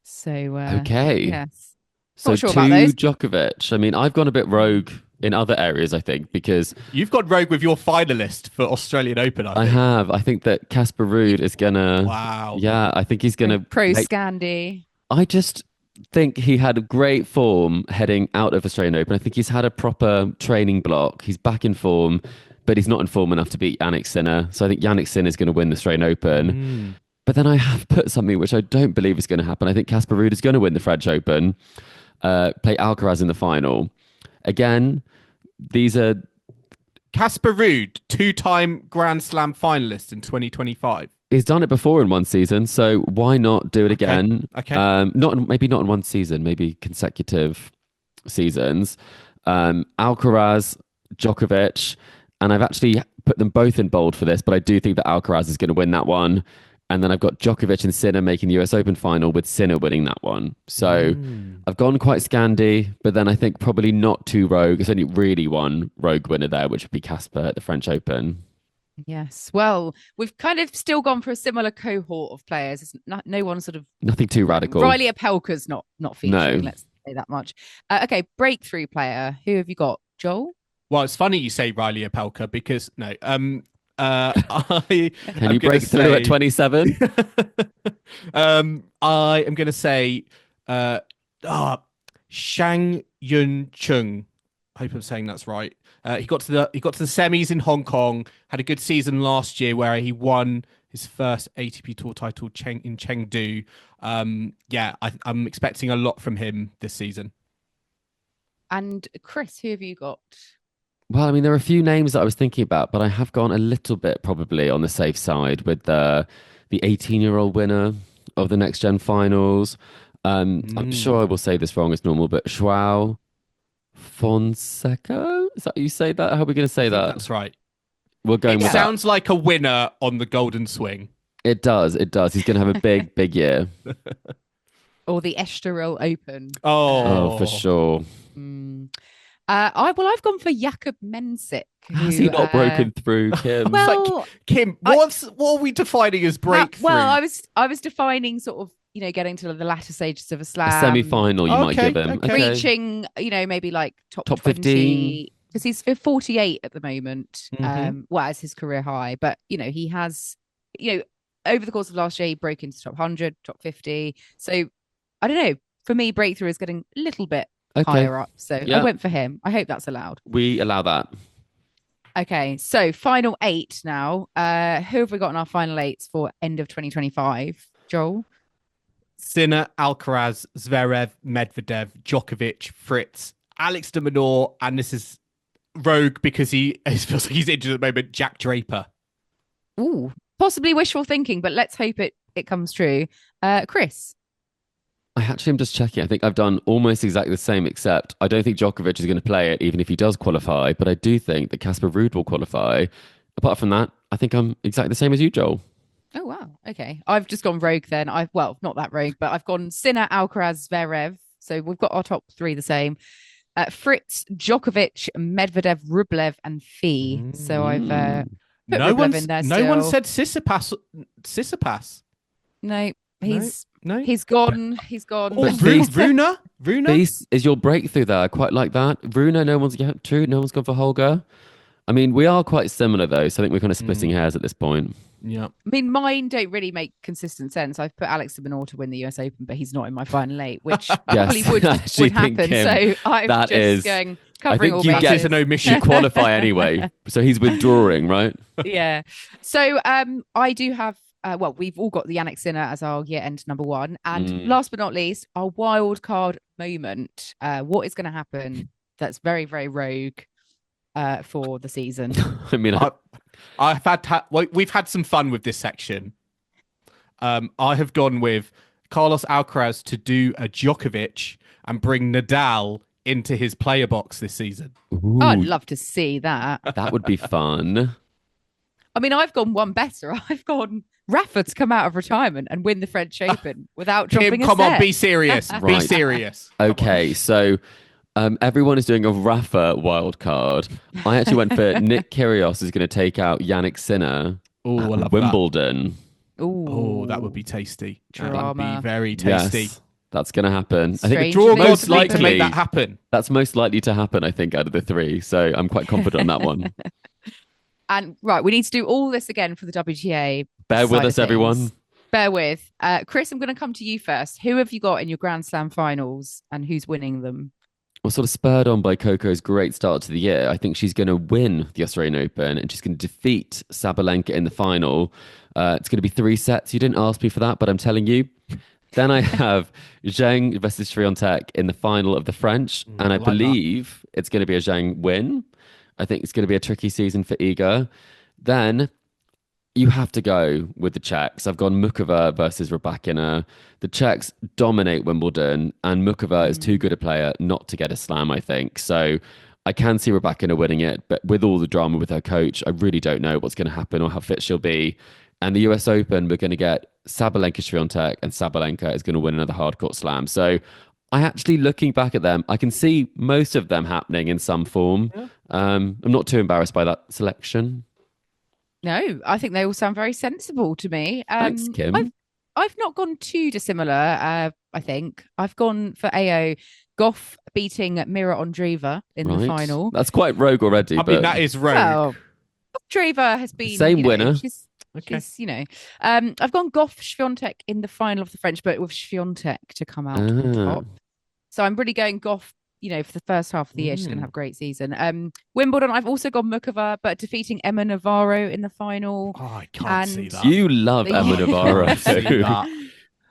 So Okay. yes. So Not sure to about those. Djokovic. I mean, I've gone a bit rogue in other areas, I think, because You've got rogue with your finalist for Australian Open, I I think. have. I think that Casper Ruud is going to... Wow. Yeah, I think he's going to... Pro Scandi. I just think he had a great form heading out of Australian Open. I think he's had a proper training block. He's back in form, but he's not in form enough to beat Yannick Sinner. So I think Yannick Sinner is going to win the Australian Open. But then I have put something which I don't believe is going to happen. I think Casper Ruud is going to win the French Open, play Alcaraz in the final. Again, these are... Casper Ruud, 2-time Grand Slam finalist in 2025. He's done it before in one season, so why not do it again? Okay. Maybe not in one season, maybe consecutive seasons. Alcaraz, Djokovic, and I've actually put them both in bold for this, but I do think that Alcaraz is going to win that one. And then I've got Djokovic and Sinner making the US Open final with Sinner winning that one. So I've gone quite Scandi, but then I think probably not too rogue. There's only really one rogue winner there, which would be Casper at the French Open. Yes. Well, we've kind of still gone for a similar cohort of players. It's no one sort of nothing too radical. Reiley Opelka's not featuring. No. Let's say that much. Okay, breakthrough player. Who have you got, Joel? Well, it's funny you say Reiley Opelka because Can you break through at 27? I am going to say Shang Yun Chung. I hope I'm saying that's right. He got to the semis in Hong Kong. Had a good season last year where he won his first ATP Tour title in Chengdu. I'm expecting a lot from him this season. And Chris, who have you got? Well, I mean, there are a few names that I was thinking about, but I have gone a little bit probably on the safe side with the 18-year-old winner of the Next Gen Finals. I'm sure I will say this wrong as normal, but João Fonseca? Is that how you say that? How are we going to say that? That's right. We're going with that. It sounds like a winner on the Golden Swing. It does. He's going to have a big, big year. Or the Estoril Open. Oh, for sure. I've gone for Jakub Mensik. Has he not broken through, Kim? Well, Kim, what are we defining as breakthrough? Well, I was defining sort of, getting to the latter stages of a slam. A semi-final, you might give him. Okay. Reaching, maybe like top 15. Because he's 48 at the moment. As his career high. But, he has, over the course of last year, he broke into top 100, top 50. So, I don't know. For me, breakthrough is getting a little bit higher up. So I went for him. I hope that's allowed. We allow that. Okay, so final 8 now. Who have we got in our final 8s for end of 2025? Joel? Sinner, Alcaraz, Zverev, Medvedev, Djokovic, Fritz, Alex de Minaur, and this is rogue because he feels like he's injured at the moment, Jack Draper. Ooh, possibly wishful thinking, but let's hope it comes true. Chris? I actually am just checking. I think I've done almost exactly the same, except I don't think Djokovic is going to play it, even if he does qualify. But I do think that Casper Ruud will qualify. Apart from that, I think I'm exactly the same as you, Joel. Oh, wow. Okay. I've just gone rogue then. Not that rogue, but I've gone Sinner, Alcaraz, Zverev. So we've got our top 3 the same. Fritz, Djokovic, Medvedev, Rublev, and Fee. So I've put Rublev in there still. No one said Tsitsipas. No, he's gone. He's gone. Oh, Runa? Beast is your breakthrough there. I quite like that. Runa, no one's gone for Holger. I mean, we are quite similar though, so I think we're kind of splitting hairs at this point. Yeah. I mean, mine don't really make consistent sense. I've put Alex de Minaur to win the US Open, but he's not in my final 8, which probably would happen. So I'm going covering all bases. I think you get an omission. You qualify anyway, so he's withdrawing, right? Yeah. So I do have. We've all got the Jannik Sinner as our year-end number 1. And last but not least, our wild card moment. What is going to happen that's very, very rogue for the season? I mean, we've had some fun with this section. I have gone with Carlos Alcaraz to do a Djokovic and bring Nadal into his player box this season. Ooh, I'd love to see that. That would be fun. I mean, I've gone one better. I've gone Rafa to come out of retirement and win the French Open without dropping a set. Come on, be serious. Be Right. serious. Okay, so everyone is doing a Rafa wild card. I actually went for Nick Kyrgios is going to take out Jannik Sinner at Wimbledon. Oh, that would be tasty. Drama. That would be very tasty. Yes, that's going to happen. I think Strange Draw things most to likely to make that happen. That's most likely to happen, I think, out of the 3. So I'm quite confident on that one. And right, we need to do all this again for the WTA. Bear with us, everyone. Bear with. Chris, I'm going to come to you first. Who have you got in your Grand Slam finals and who's winning them? Well, sort of spurred on by Coco's great start to the year, I think she's going to win the Australian Open and she's going to defeat Sabalenka in the final. It's going to be 3 sets. You didn't ask me for that, but I'm telling you. Then I have Zheng versus Swiatek in the final of the French, and I believe it's going to be a Zheng win. I think it's going to be a tricky season for Iga. Then you have to go with the Czechs. I've gone Mukova versus Rybakina. The Czechs dominate Wimbledon, and Mukova is too good a player not to get a slam, I think. So I can see Rybakina winning it, but with all the drama with her coach, I really don't know what's going to happen or how fit she'll be. And the US Open, we're going to get Sabalenka Swiatek, and Sabalenka is going to win another hardcourt slam. So I actually, looking back at them, I can see most of them happening in some form. Yeah. I'm not too embarrassed by that selection. No, I think they all sound very sensible to me. Thanks, Kim. I've not gone too dissimilar. I think I've gone for AO. Gauff beating Mira Andreeva in the final. That's quite rogue already. I mean, that is rogue. Well, Andreeva has been Same winner. She's, I've gone Gauff Swiatek in the final of the French, but with Swiatek to come out on top. So I'm really going Gauff. For the first half of the year, she's going to have a great season. Wimbledon, I've also gone Mukova, but defeating Emma Navarro in the final. Oh, I can't see that. You love Emma Navarro.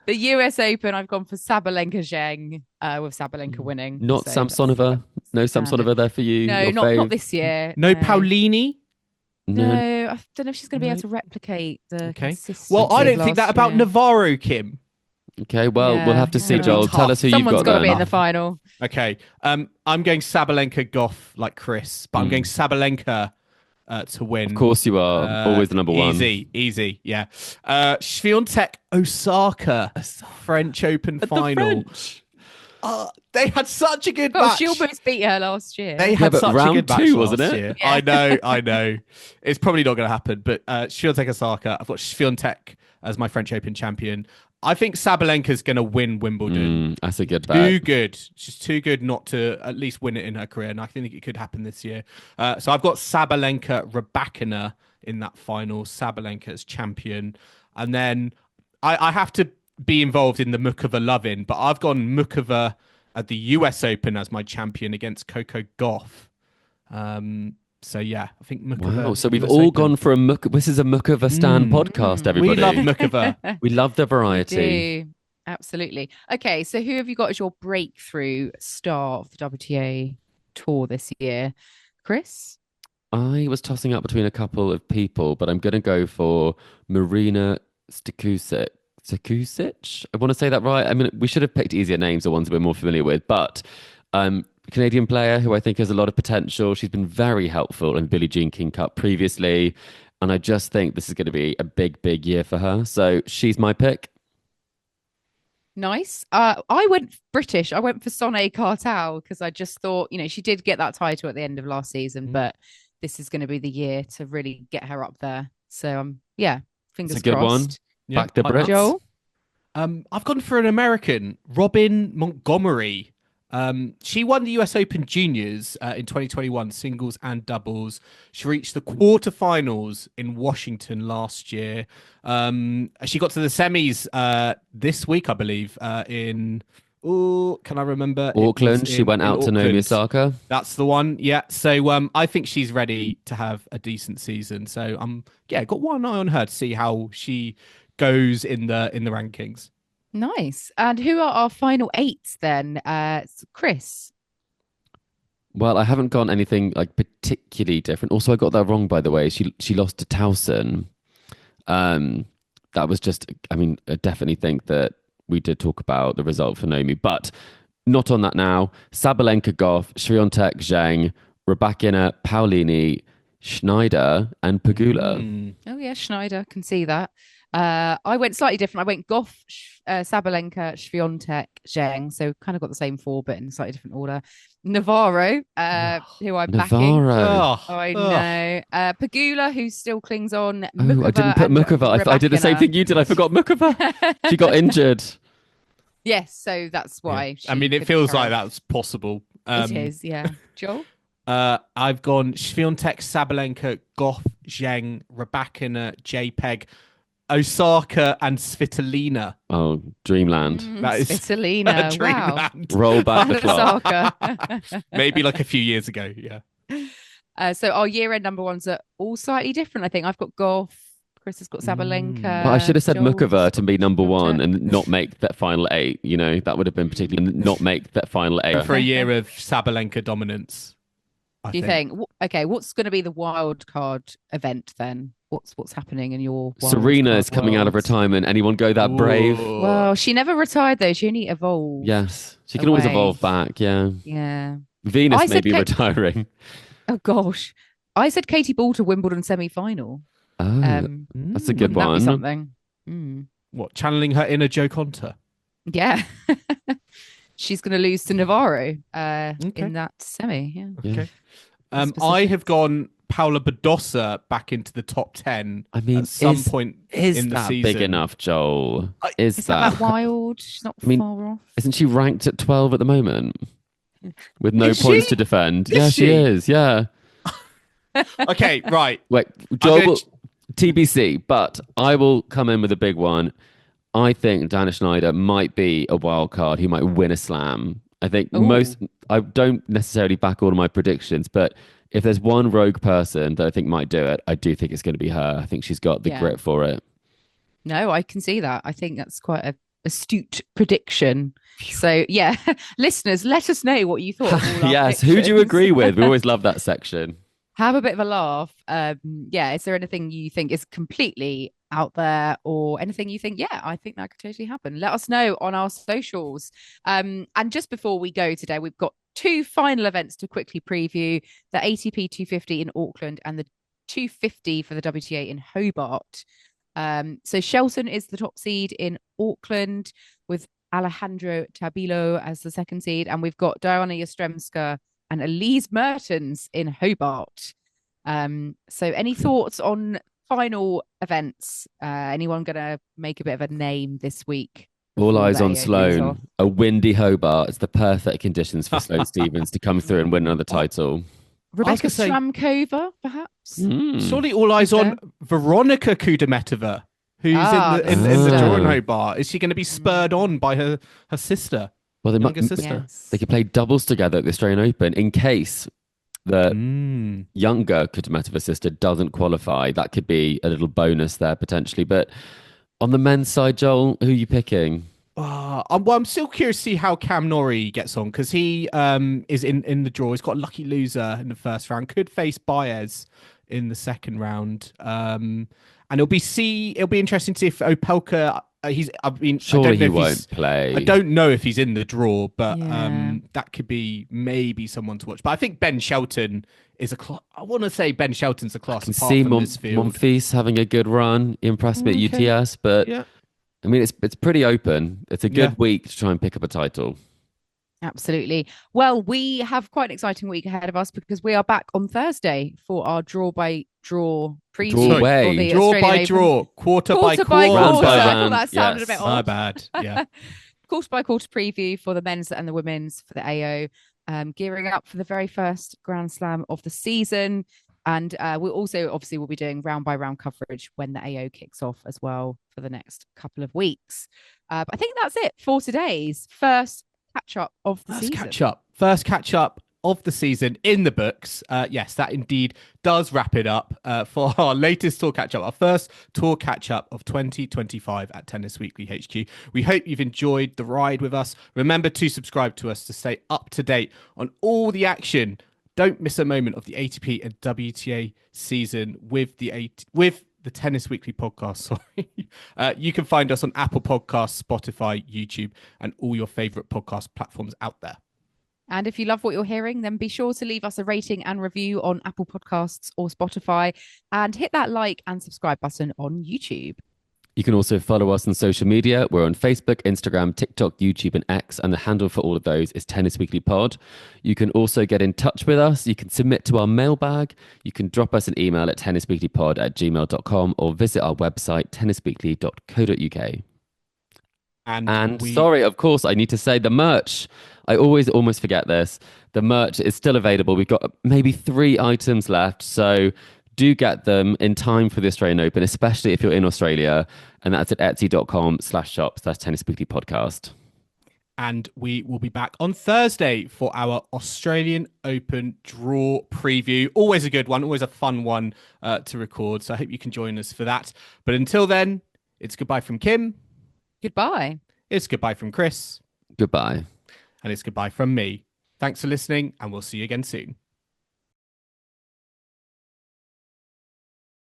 The US Open, I've gone for Sabalenka Zheng, with Sabalenka winning. Not Samsonova? No Samsonova there for you? No, not this year. No Paulini? No, I don't know if she's going to be able to replicate the consistency. Well, I don't think that about Navarro, Kim. Okay, well, we'll have to see, Joel. Tell us who you've got. Someone's got to be in the final. Okay, I'm going Sabalenka Gauff like Chris, but I'm going Sabalenka to win. Of course you are. Always the number one. Easy, yeah. Swiatek Osaka, French Open final. They had such a good match. She almost beat her last year. They had such a good match wasn't it? Year. Yeah. I know. It's probably not going to happen, but Swiatek Osaka, I've got Swiatek as my French Open champion. I think Sabalenka's going to win Wimbledon. That's a good bet. Too good. She's too good not to at least win it in her career, and I think it could happen this year. So I've got Sabalenka Rybakina in that final. Sabalenka as champion. And then I have to be involved in the Mukova love-in, but I've gone Mukova at the US Open as my champion against Coco Gauff. So yeah, I think Mukova. Wow, so we've all gone for this is a Mukova Stan podcast, everybody. We love Mukova. We love the variety. We do. Absolutely. Okay, so who have you got as your breakthrough star of the WTA tour this year? Chris? I was tossing up between a couple of people, but I'm going to go for Marina Stikusic. I want to say that right. I mean, we should have picked easier names or ones we're more familiar with, but Canadian player who I think has a lot of potential. She's been very helpful in Billie Jean King Cup previously, and I just think this is going to be a big year for her. So she's my pick. Nice. I went British. I went for Sonia Cartal because I just thought, she did get that title at the end of last season, but this is going to be the year to really get her up there. So fingers crossed. It's a good one. Yeah. Back the Brits. Joel? I've gone for an American, Robin Montgomery. She won the US Open Juniors in 2021, singles and doubles. She reached the quarterfinals in Washington last year. She got to the semis this week, I believe, can I remember? Auckland. She went out to Naomi Osaka. That's the one. Yeah. So I think she's ready to have a decent season. So got one eye on her to see how she goes in the rankings. Nice. And who are our final eights then? Chris? Well, I haven't gone anything like particularly different. Also, I got that wrong, by the way. She lost to Towson. That was just, I definitely think that we did talk about the result for Naomi, but not on that now. Sabalenka Gauff, Swiatek Zheng, Rybakina, Paulini, Schneider, and Pegula. Oh yeah, Schneider, can see that. I went slightly different. I went Gauff, Sabalenka, Swiatek, Zheng. So kind of got the same four, but in a slightly different order. Navarro, who I'm backing. I know. Pegula, who still clings on. I didn't put Mukova. I did the same thing you did. I forgot Mukova. She got injured. Yes, so that's why. Yeah. It feels like that's possible. It is, yeah. Joel? I've gone Swiatek, Sabalenka, Gauff, Zheng, Rybakina, JPEG, Osaka and Svitolina. Oh, dreamland. That is Svitolina. Dreamland. Wow. Roll back the clock. Osaka. Maybe like a few years ago, yeah. So our year-end number ones are all slightly different, I think. I've got Gauff. Chris has got Sabalenka. Well, I should have said Joel's Mukova to be number one Swiatek. and not make that final eight. That would have been particularly not make that final eight. For a year of Sabalenka dominance. Do you think? Okay, what's going to be the wild card event then? What's happening in your wild Serena card is coming out of world? retirement. Anyone go that brave? Well, she never retired though. She only evolved. Yes, she can always evolve back. Yeah. Yeah. Venus I may said be retiring. Oh gosh, I said Katie Boulter Wimbledon semi-final. That's a good Wouldn't that be one. something? Mm. What, channeling her inner Joe Conter? Yeah. She's going to lose to Navarro in that semi. Yeah. Okay. Yeah. I have gone Paula Badosa back into the top 10 I mean, at some point is in the that season. big enough, Joel? Is that wild? She's not far off. Isn't she ranked at 12 at the moment with no Is points she? to defend? Is Yeah, she she? is. Yeah. Okay, right. Wait, Joel, TBC, but I will come in with a big one. I think Dana Schneider might be a wild card. He might win a slam. I think I don't necessarily back all of my predictions, but if there's one rogue person that I think might do it, I do think it's going to be her. I think she's got the grit for it. No, I can see that. I think that's quite a astute prediction. So yeah, listeners, let us know what you thought. Of all yes, who do you agree with? We always love that section. Have a bit of a laugh. Yeah, is there anything you think is completely out there or anything you think, yeah, I think that could totally happen? Let us know on our socials. And just before we go today, we've got 2 final events to quickly preview: the ATP 250 in Auckland and the 250 for the WTA in Hobart. So Shelton is the top seed in Auckland with Alejandro Tabilo as the second seed, and we've got Diana Yastremska and Elise Mertens in Hobart. So any thoughts on final events? Anyone gonna make a bit of a name this week? All eyes on Sloane. A windy Hobart. It's the perfect conditions for Sloane Stephens to come through and win another title. Rebecca Stramkova, perhaps? Surely all eyes on Veronika Kudermetova, who's in the draw in Hobart. Is she going to be spurred on by her sister? Well, they could play doubles together at the Australian Open in case the younger Kudermetova sister doesn't qualify. That could be a little bonus there potentially. But on the men's side, Joel, who are you picking? I'm still curious to see how Cam Norrie gets on, because he is in the draw. He's got a lucky loser in the first round. Could face Baez in the second round. And it'll be interesting to see if Opelka. Surely he won't play. I don't know if he's in the draw, but that could be maybe someone to watch. But I think Ben Shelton is I want to say Ben Shelton's a class apart from this field. Monfils having a good run. He impressed me at UTS, but I mean, it's pretty open. It's a good week to try and pick up a title. Absolutely. Well, we have quite an exciting week ahead of us because we are back on Thursday for our draw by draw preview. Draw by draw, quarter by quarter. Round by round. That sounded a bit odd. My bad. Yeah. Quarter by quarter preview for the men's and the women's for the AO. Gearing up for the very first Grand Slam of the season. And we'll also obviously be doing round by round coverage when the AO kicks off as well for the next couple of weeks. But I think that's it for today's first catch up of the season. First catch up of the season in the books. Yes, that indeed does wrap it up for our latest tour catch up, our first tour catch up of 2025 at Tennis Weekly HQ. We hope you've enjoyed the ride with us. Remember to subscribe to us to stay up to date on all the action. Don't miss a moment of the ATP and WTA season with the Tennis Weekly podcast. Sorry. You can find us on Apple Podcasts, Spotify, YouTube, and all your favorite podcast platforms out there. And if you love what you're hearing, then be sure to leave us a rating and review on Apple Podcasts or Spotify, and hit that like and subscribe button on YouTube. You can also follow us on social media. We're on Facebook, Instagram, TikTok, YouTube, and X, and the handle for all of those is Tennis Weekly Pod. You can also get in touch with us. You can submit to our mailbag. You can drop us an email at tennisweeklypod@gmail.com or visit our website, tennisweekly.co.uk. And sorry, of course, I need to say the merch. I always almost forget this. The merch is still available. We've got maybe 3 items left, so do get them in time for the Australian Open, especially if you're in Australia. And that's at etsy.com/shop/Tennis Weekly Podcast. And we will be back on Thursday for our Australian Open draw preview. Always a good one, always a fun one to record. So I hope you can join us for that. But until then, it's goodbye from Kim. Goodbye. It's goodbye from Chris. Goodbye. And it's goodbye from me. Thanks for listening, and we'll see you again soon.